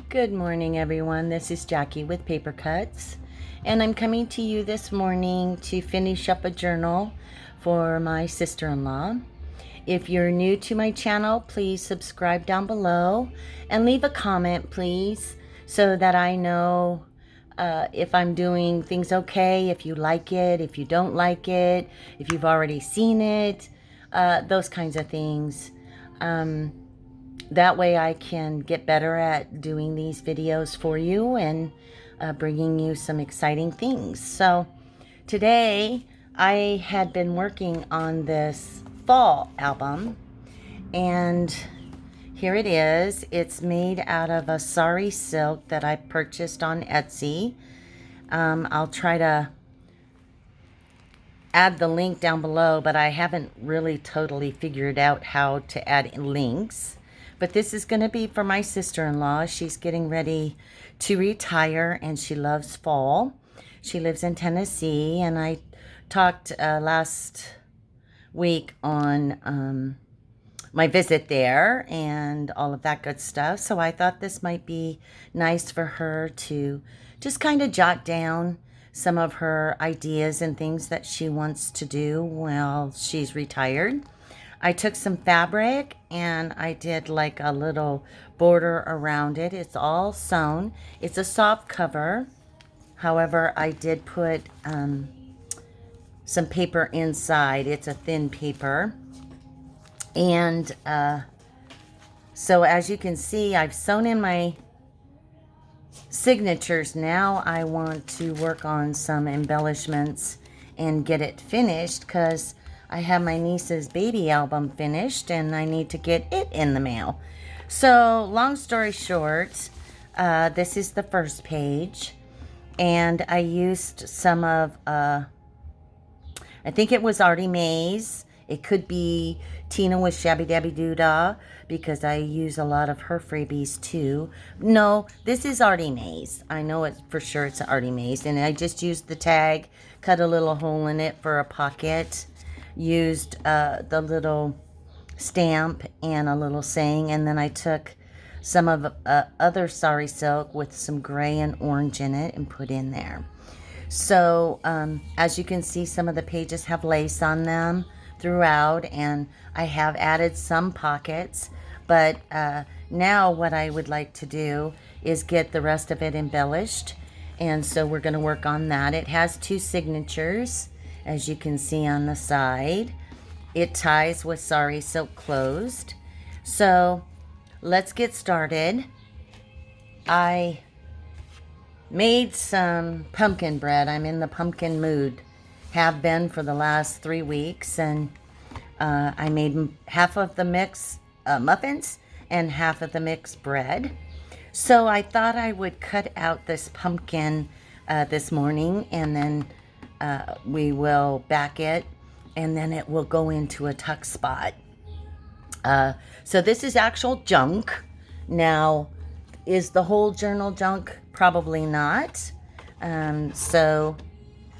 Good morning, everyone. This is Jackie with Paper Cuts, and I'm coming to you this morning to finish up a journal for my sister-in-law. If you're new to my channel, please subscribe down below and leave a comment, please, so that I know if I'm doing things okay, if you like it, if you don't like it, if you've already seen it, those kinds of things. That way I can get better at doing these videos for you and bringing you some exciting things. So today I had been working on this fall album, and here it is. It's made out of a sari silk that I purchased on Etsy. I'll try to add the link down below, but I haven't really totally figured out how to add links. But this is going to be for my sister-in-law. She's getting ready to retire, and she loves fall. She lives in Tennessee, and I talked last week on my visit there and all of that good stuff. So I thought this might be nice for her to just kind of jot down some of her ideas and things that she wants to do while she's retired. I took some fabric and I did like a little border around it. It's all sewn. It's a soft cover. However, I did put some paper inside. It's a thin paper. And so as you can see, I've sewn in my signatures. Now I want to work on some embellishments and get it finished because I have my niece's baby album finished and I need to get it in the mail. So long story short, this is the first page, and I used some of I think it was Artie Mae's. It could be Tina with Shabby Dabby Doodah, because I use a lot of her freebies too. No, this is Artie Mae's. I know it for sure it's Artie Mae's. And I just used the tag, cut a little hole in it for a pocket, used the little stamp and a little saying, and then I took some of other sari silk with some gray and orange in it and put in there. So as you can see, some of the pages have lace on them throughout, and I have added some pockets, but now what I would like to do is get the rest of it embellished, and so we're going to work on that. It has 2 signatures, as you can see on the side. It ties with sari silk closed. So let's get started. I made some pumpkin bread. I'm in the pumpkin mood. Have been for the last 3 weeks, and I made half of the mix muffins and half of the mix bread. So I thought I would cut out this pumpkin this morning, and then we will back it, and then it will go into a tuck spot. So this is actual junk. Now, is the whole journal junk? Probably not. So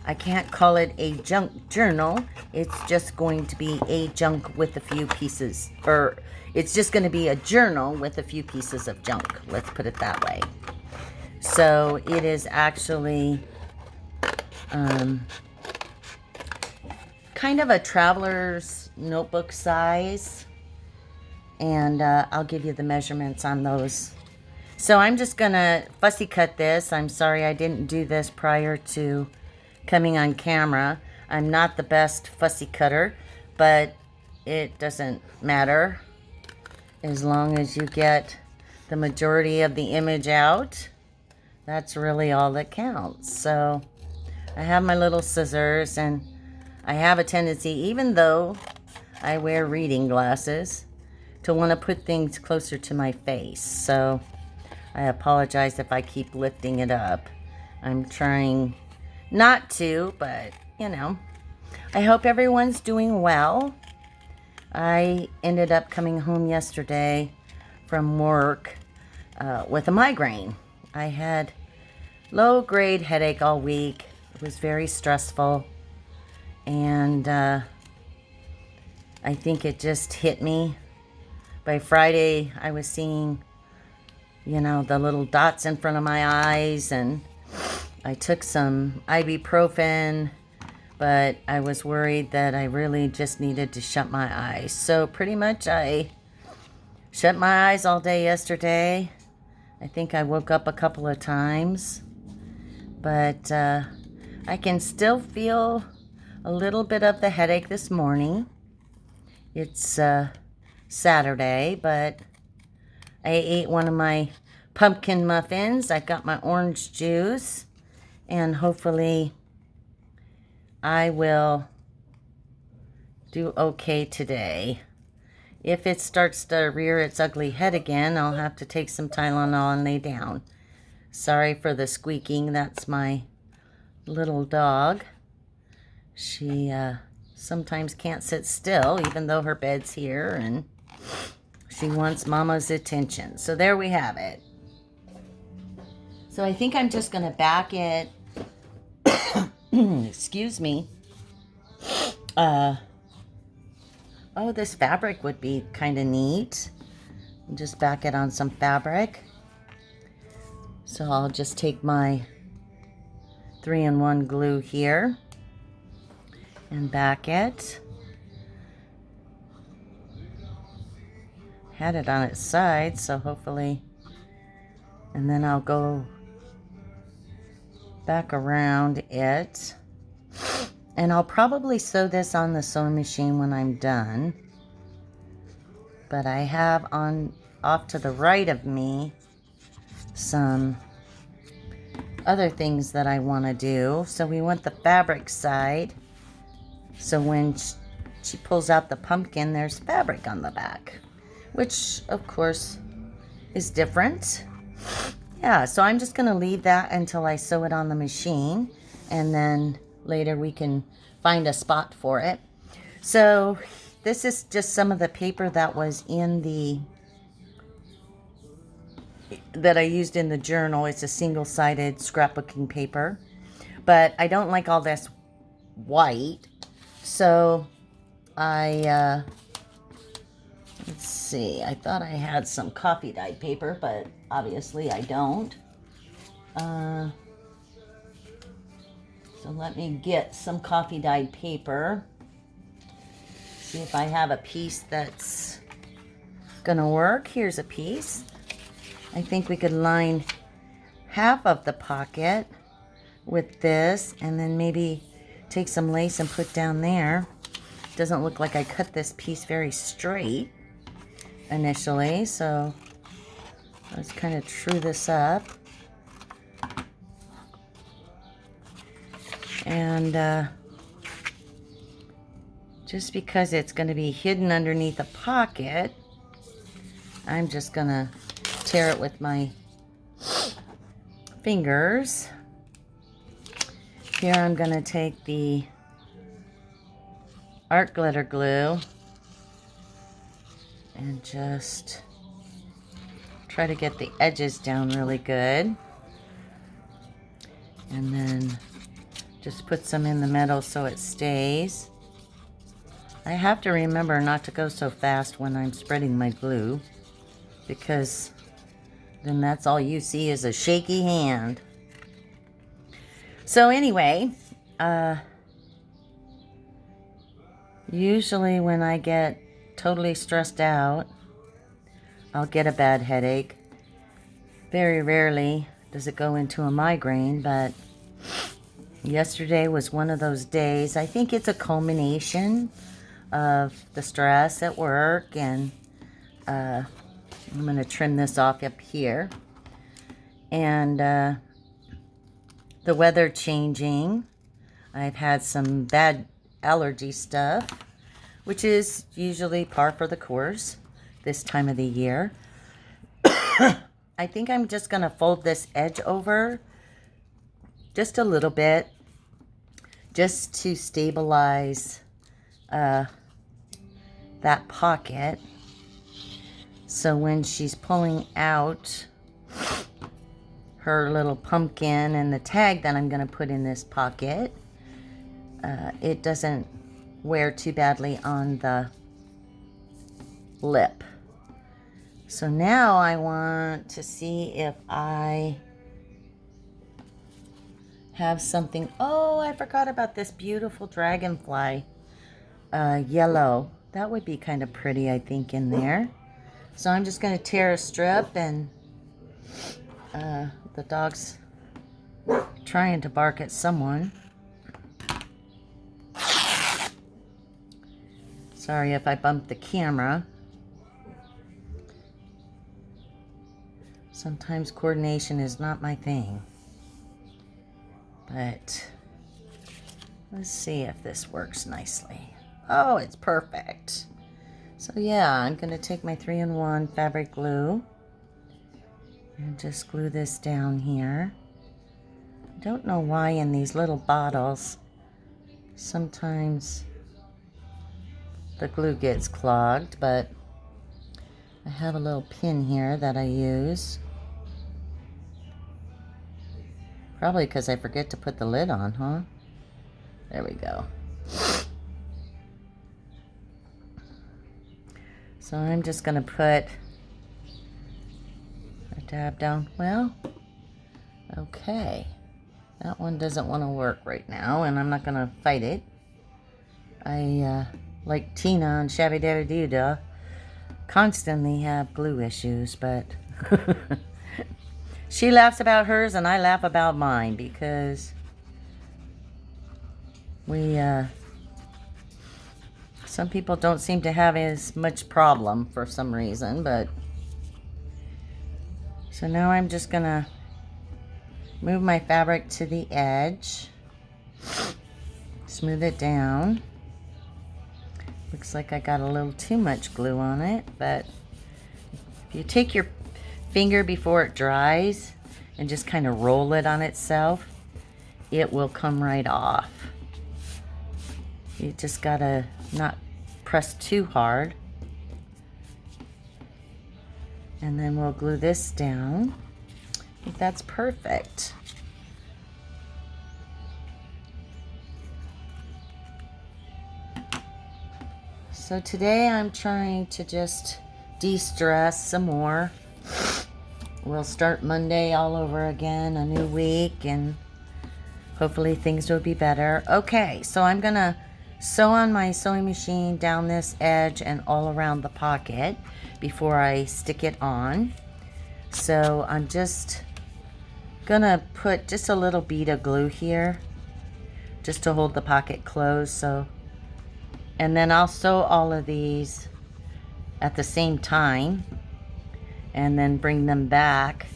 I can't call it a junk journal. It's just going to be a junk with a few pieces, or it's just going to be a journal with a few pieces of junk. Let's put it that way. So it is actually kind of a traveler's notebook size, and I'll give you the measurements on those. So I'm just gonna fussy cut this. I'm sorry I didn't do this prior to coming on camera. I'm not the best fussy cutter, but it doesn't matter as long as you get the majority of the image out. That's really all that counts. So I have my little scissors, and I have a tendency, even though I wear reading glasses, to want to put things closer to my face. So I apologize if I keep lifting it up. I'm trying not to, but you know. I hope everyone's doing well. I ended up coming home yesterday from work with a migraine. I had low-grade headache all week. It was very stressful, and I think it just hit me. By Friday, I was seeing you know, the little dots in front of my eyes, and I took some ibuprofen, but I was worried that I really just needed to shut my eyes. So pretty much I shut my eyes all day yesterday. I think I woke up a couple of times, but I can still feel a little bit of the headache this morning. It's Saturday, but I ate one of my pumpkin muffins. I got my orange juice, and hopefully I will do okay today. If it starts to rear its ugly head again, I'll have to take some Tylenol and lay down. Sorry for the squeaking. That's my little dog. She sometimes can't sit still, even though her bed's here, and she wants Mama's attention. So there we have it. So I think I'm just going to back it. Excuse me. Oh, this fabric would be kind of neat. Just back it on some fabric. So I'll just take my 3-in-1 glue here and back it. Had it on its side, so hopefully, and then I'll go back around it, and I'll probably sew this on the sewing machine when I'm done. But I have on off to the right of me some other things that I want to do. So we want the fabric side, so when she pulls out the pumpkin, there's fabric on the back, which of course is different. Yeah, so I'm just going to leave that until I sew it on the machine, and then later we can find a spot for it. So this is just some of the paper that was that I used in the journal. It's a single-sided scrapbooking paper, but I don't like all this white, so let's see, I thought I had some coffee dyed paper, but obviously I don't. So let me get some coffee dyed paper. See if I have a piece that's gonna work. Here's a piece. I think we could line half of the pocket with this, and then maybe take some lace and put down there. Doesn't look like I cut this piece very straight initially, so let's kind of true this up. And just because it's going to be hidden underneath a pocket, I'm just going to tear it with my fingers. Here I'm going to take the art glitter glue and just try to get the edges down really good. And then just put some in the middle so it stays. I have to remember not to go so fast when I'm spreading my glue, because then that's all you see is a shaky hand. So anyway, usually when I get totally stressed out, I'll get a bad headache. Very rarely does it go into a migraine, but yesterday was one of those days. I think it's a culmination of the stress at work, and I'm going to trim this off up here. And the weather changing. I've had some bad allergy stuff, which is usually par for the course this time of the year. I think I'm just going to fold this edge over just a little bit, just to stabilize that pocket. So when she's pulling out her little pumpkin and the tag that I'm going to put in this pocket, it doesn't wear too badly on the lip. So now I want to see if I have something. Oh, I forgot about this beautiful dragonfly. Yellow. That would be kind of pretty, I think, in there. So I'm just going to tear a strip, and the dog's trying to bark at someone. Sorry if I bumped the camera. Sometimes coordination is not my thing. But let's see if this works nicely. Oh, it's perfect. So yeah, I'm going to take my 3-in-1 fabric glue and just glue this down here. I don't know why in these little bottles sometimes the glue gets clogged, but I have a little pin here that I use. Probably because I forget to put the lid on, huh? There we go. So I'm just going to put a dab down. Well, okay. That one doesn't want to work right now, and I'm not going to fight it. I, like Tina and Shabby Dabby Doo Dah, constantly have glue issues, but she laughs about hers and I laugh about mine because some people don't seem to have as much problem for some reason, but so now I'm just gonna move my fabric to the edge, smooth it down. Looks like I got a little too much glue on it, but if you take your finger before it dries and just kind of roll it on itself, it will come right off. You just gotta not press too hard. And then we'll glue this down. I think that's perfect. So today I'm trying to just de-stress some more. We'll start Monday all over again, a new week, and hopefully things will be better. Okay, so I'm gonna sew on my sewing machine down this edge and all around the pocket before I stick it on. So I'm just gonna put just a little bead of glue here just to hold the pocket closed. So, and then I'll sew all of these at the same time and then bring them back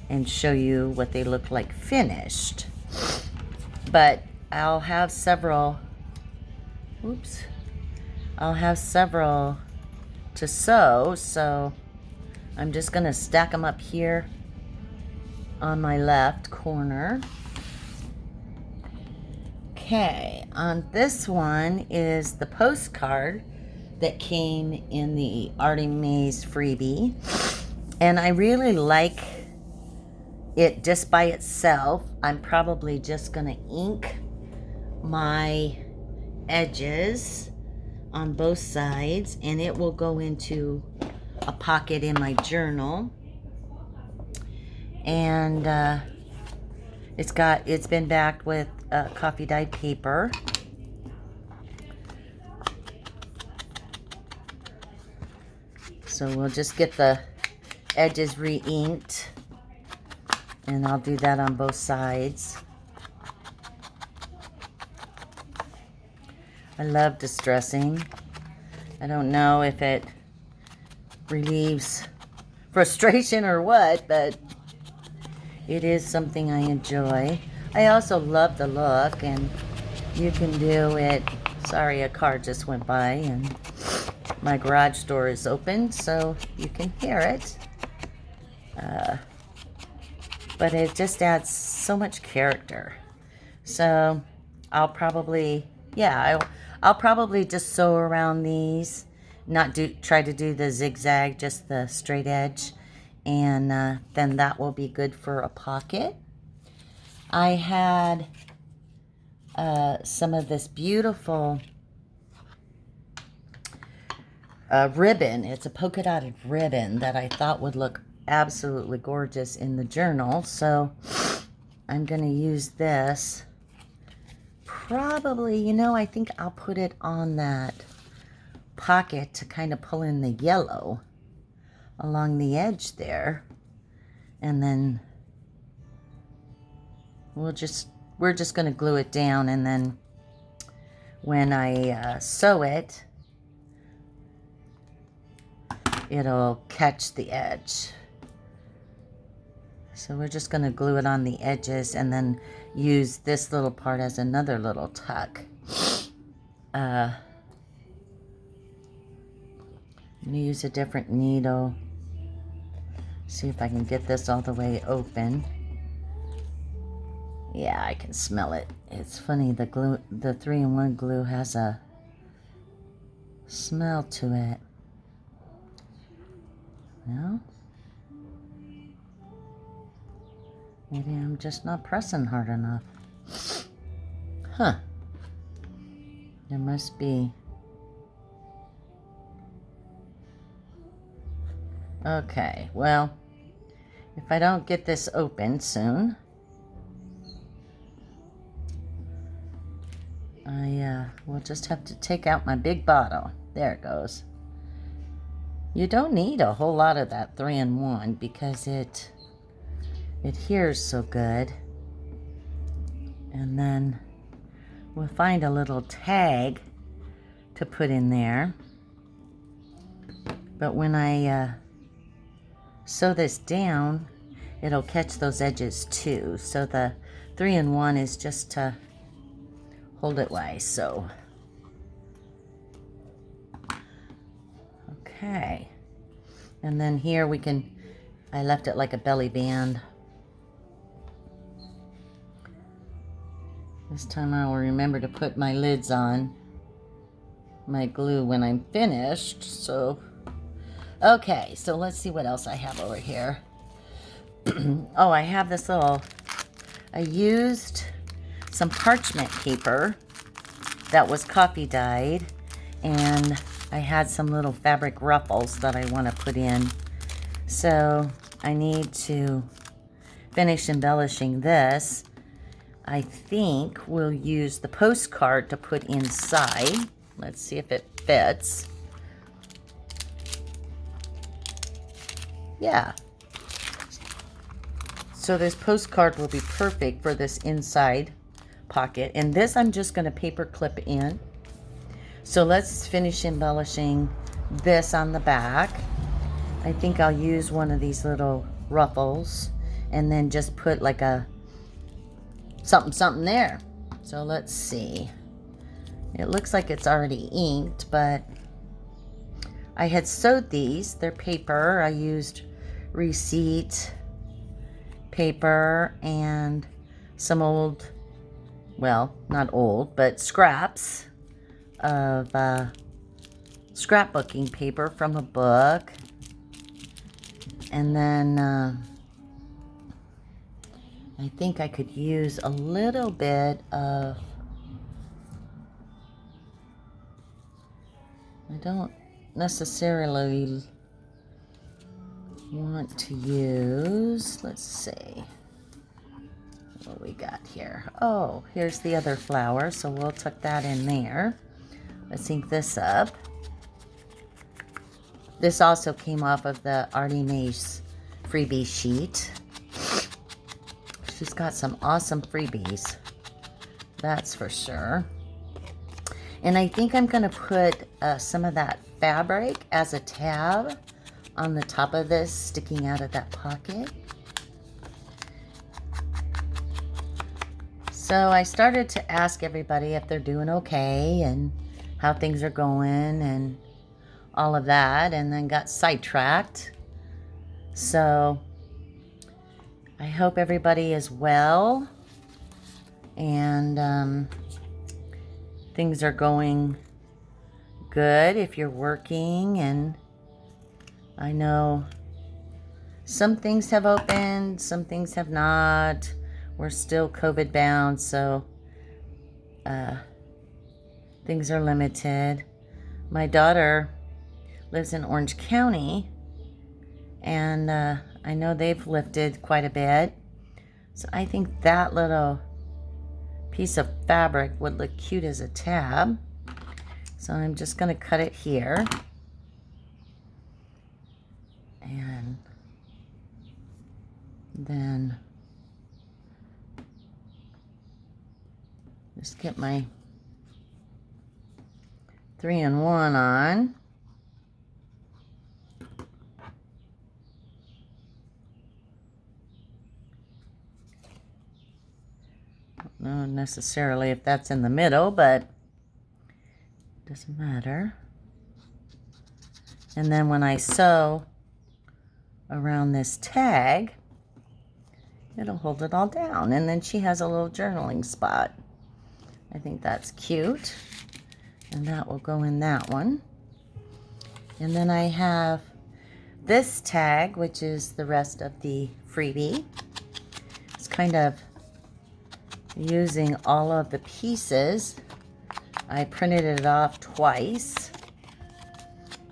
and show you what they look like finished. But I'll have several, I'll have several to sew, so I'm just gonna stack them up here on my left corner. Okay, on this one is the postcard that came in the Artie Mays freebie, and I really like it just by itself. I'm probably just gonna ink my edges on both sides, and it will go into a pocket in my journal. And it's been backed with coffee dyed paper. So we'll just get the edges re-inked, and I'll do that on both sides. I love distressing. I don't know if it relieves frustration or what, but it is something I enjoy. I also love the look, and you can do it. Sorry, a car just went by and my garage door is open, so you can hear it. But it just adds so much character. So I'll probably, I'll probably just sew around these, not try to do the zigzag, just the straight edge, and then that will be good for a pocket. I had some of this beautiful ribbon. It's a polka dotted ribbon that I thought would look absolutely gorgeous in the journal. So I'm going to use this. Probably, you know, I think I'll put it on that pocket to kind of pull in the yellow along the edge there. And then we're just going to glue it down, and then when I sew it, it'll catch the edge. So we're just going to glue it on the edges and then use this little part as another little tuck. I'm going to use a different needle. See if I can get this all the way open. Yeah, I can smell it. It's funny, the 3-in-1 glue has a smell to it. Well, maybe I'm just not pressing hard enough. Huh. There must be. Okay, well, if I don't get this open soon, I will just have to take out my big bottle. There it goes. You don't need a whole lot of that 3-in-1 because it adheres so good. And then we'll find a little tag to put in there. But when I sew this down, it'll catch those edges too. So the 3-in-1 is just to hold it while I sew. Okay. And then here we can, I left it like a belly band. This time I will remember to put my lids on my glue when I'm finished. So, okay, so let's see what else I have over here. Oh, I have this little, I used some parchment paper that was coffee dyed, and I had some little fabric ruffles that I want to put in. So I need to finish embellishing this. I think we'll use the postcard to put inside. Let's see if it fits. Yeah. So this postcard will be perfect for this inside pocket. And this I'm just going to paper clip in. So let's finish embellishing this on the back. I think I'll use one of these little ruffles and then just put like a something there. So let's see. It looks like it's already inked, but I had sewed these. They're paper. I used receipt paper and some old, well, not old, but scraps of scrapbooking paper from a book. And then I think I could use a little bit of, I don't necessarily want to use, let's see what we got here. Oh, here's the other flower, so we'll tuck that in there. Let's ink this up. This also came off of the Artie Mae's freebie sheet. She's got some awesome freebies, that's for sure. And I think I'm going to put some of that fabric as a tab on the top of this, sticking out of that pocket. So I started to ask everybody if they're doing okay and how things are going and all of that, and then got sidetracked. So I hope everybody is well and things are going good if you're working. And I know some things have opened, some things have not. We're still COVID bound, so things are limited. My daughter lives in Orange County, and I know they've lifted quite a bit. So I think that little piece of fabric would look cute as a tab. So I'm just going to cut it here. And then just get my 3-in-1 on. Don't know necessarily if that's in the middle, but it doesn't matter. And then when I sew around this tag, it'll hold it all down. And then she has a little journaling spot. I think that's cute. And that will go in that one. And then I have this tag, which is the rest of the freebie. It's kind of using all of the pieces. I printed it off twice.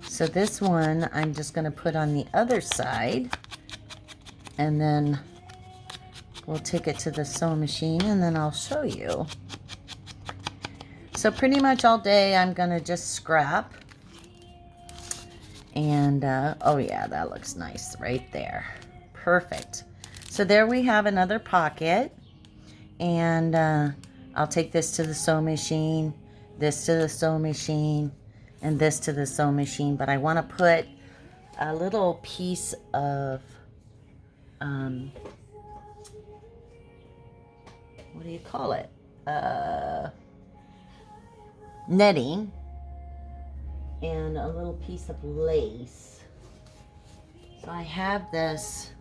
So this one I'm just going to put on the other side, and then we'll take it to the sewing machine and then I'll show you. So pretty much all day I'm going to just scrap. And oh yeah, that looks nice right there. Perfect. So there we have another pocket. And I'll take this to the sewing machine, this to the sewing machine, and this to the sewing machine. But I want to put a little piece of, what do you call it? Netting and a little piece of lace. So I have this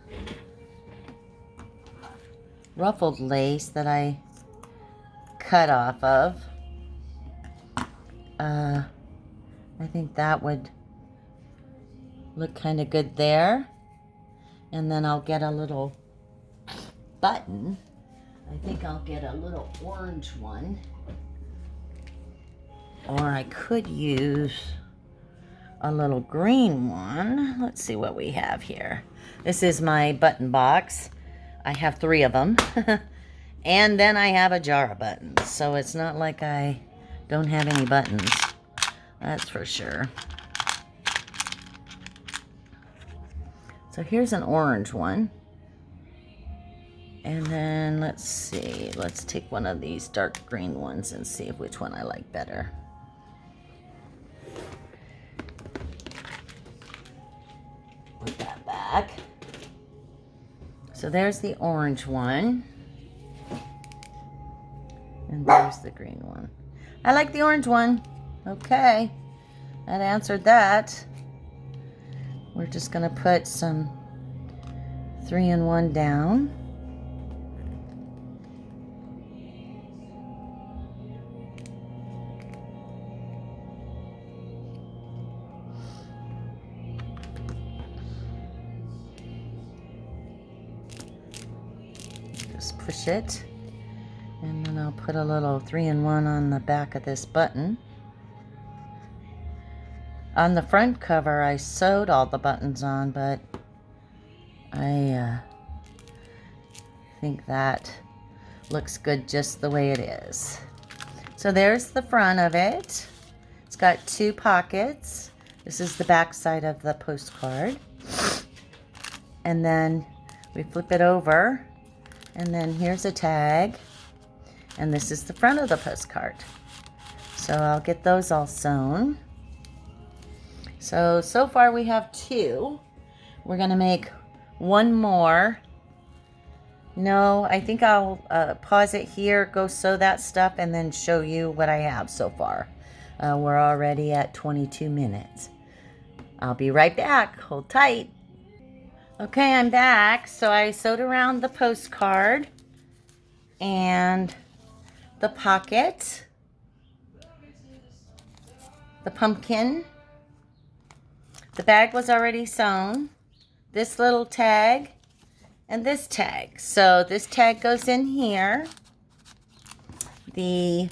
ruffled lace that I cut off of. I think that would look kind of good there. And then I'll get a little button. I think I'll get a little orange one. Or I could use a little green one. Let's see what we have here. This is my button box. I have 3 of them. And then I have a jar of buttons. So it's not like I don't have any buttons. That's for sure. So here's an orange one. And then let's see. Let's take one of these dark green ones and see which one I like better. Put that back. So there's the orange one. And there's the green one. I like the orange one. Okay. That answered that. We're just going to put some 3-in-1 down. Just push it. And then I'll put a little 3-in-1 on the back of this button. On the front cover, I sewed all the buttons on, but I think that looks good just the way it is. So there's the front of it. It's got 2 pockets. This is the back side of the postcard. And then we flip it over, and then here's a tag. And this is the front of the postcard. So I'll get those all sewn. So far we have 2. We're going to make one more. No, I think I'll pause it here, go sew that stuff, and then show you what I have so far. We're already at 22 minutes. I'll be right back. Hold tight. Okay, I'm back. So I sewed around the postcard and the pocket, the pumpkin. The bag was already sewn. This little tag and this tag. So this tag goes in here. The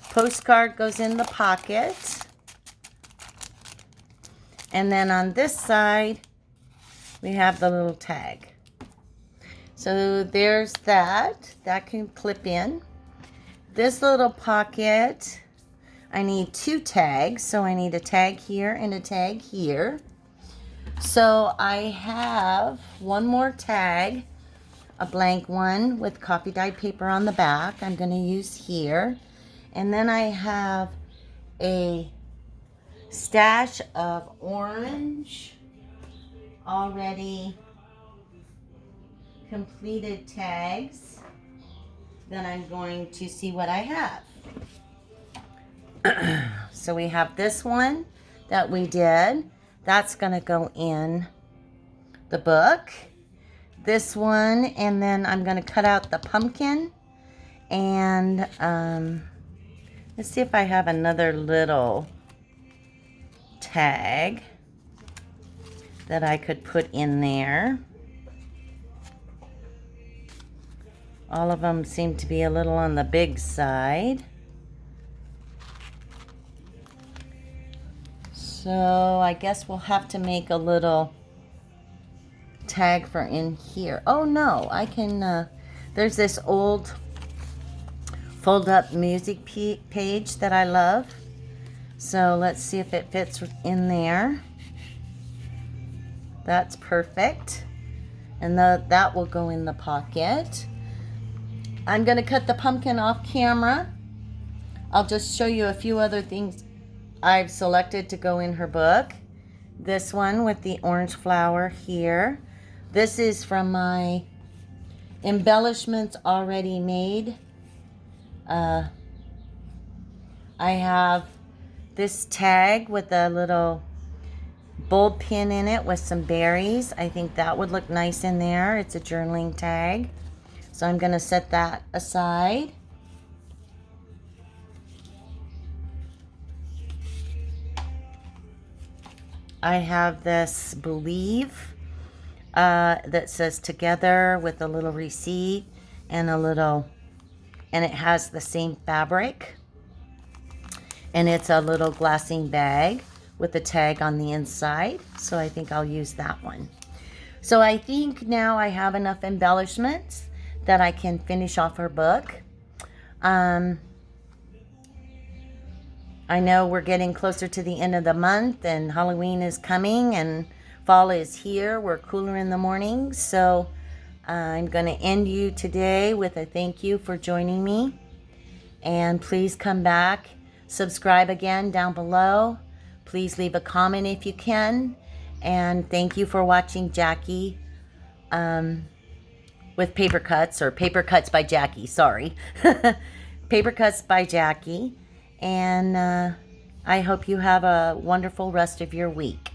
postcard goes in the pocket. And then on this side, we have the little tag. So there's that. That can clip in. This little pocket, I need 2 tags. So I need a tag here and a tag here. So I have one more tag, a blank one with coffee dyed paper on the back. I'm going to use here. And then I have a stash of orange already completed tags. Then I'm going to see what I have. So we have this one that we did. That's going to go in the book. This one, and then I'm going to cut out the pumpkin. And let's see if I have another little tag that I could put in there. All of them seem to be a little on the big side. So I guess we'll have to make a little tag for in here. Oh no, I can, there's this old fold up music page that I love. So let's see if it fits in there. That's perfect. And that will go in the pocket. I'm going to cut the pumpkin off camera. I'll just show you a few other things I've selected to go in her book. This one with the orange flower here. This is from my embellishments already made. I have this tag with a little bold pin in it with some berries. I think that would look nice in there. It's a journaling tag. So I'm going to set that aside. I have this Believe that says together with a little receipt and and it has the same fabric. And it's a little glassine bag with a tag on the inside. So I think I'll use that one. So I think now I have enough embellishments that I can finish off her book. I know we're getting closer to the end of the month and Halloween is coming and fall is here. We're cooler in the mornings. So I'm going to end you today with a thank you for joining me. And please come back. Subscribe again down below. Please leave a comment if you can. And thank you for watching Jackie with Paper Cuts, or Paper Cuts by Jackie, sorry. Paper Cuts by Jackie. And I hope you have a wonderful rest of your week.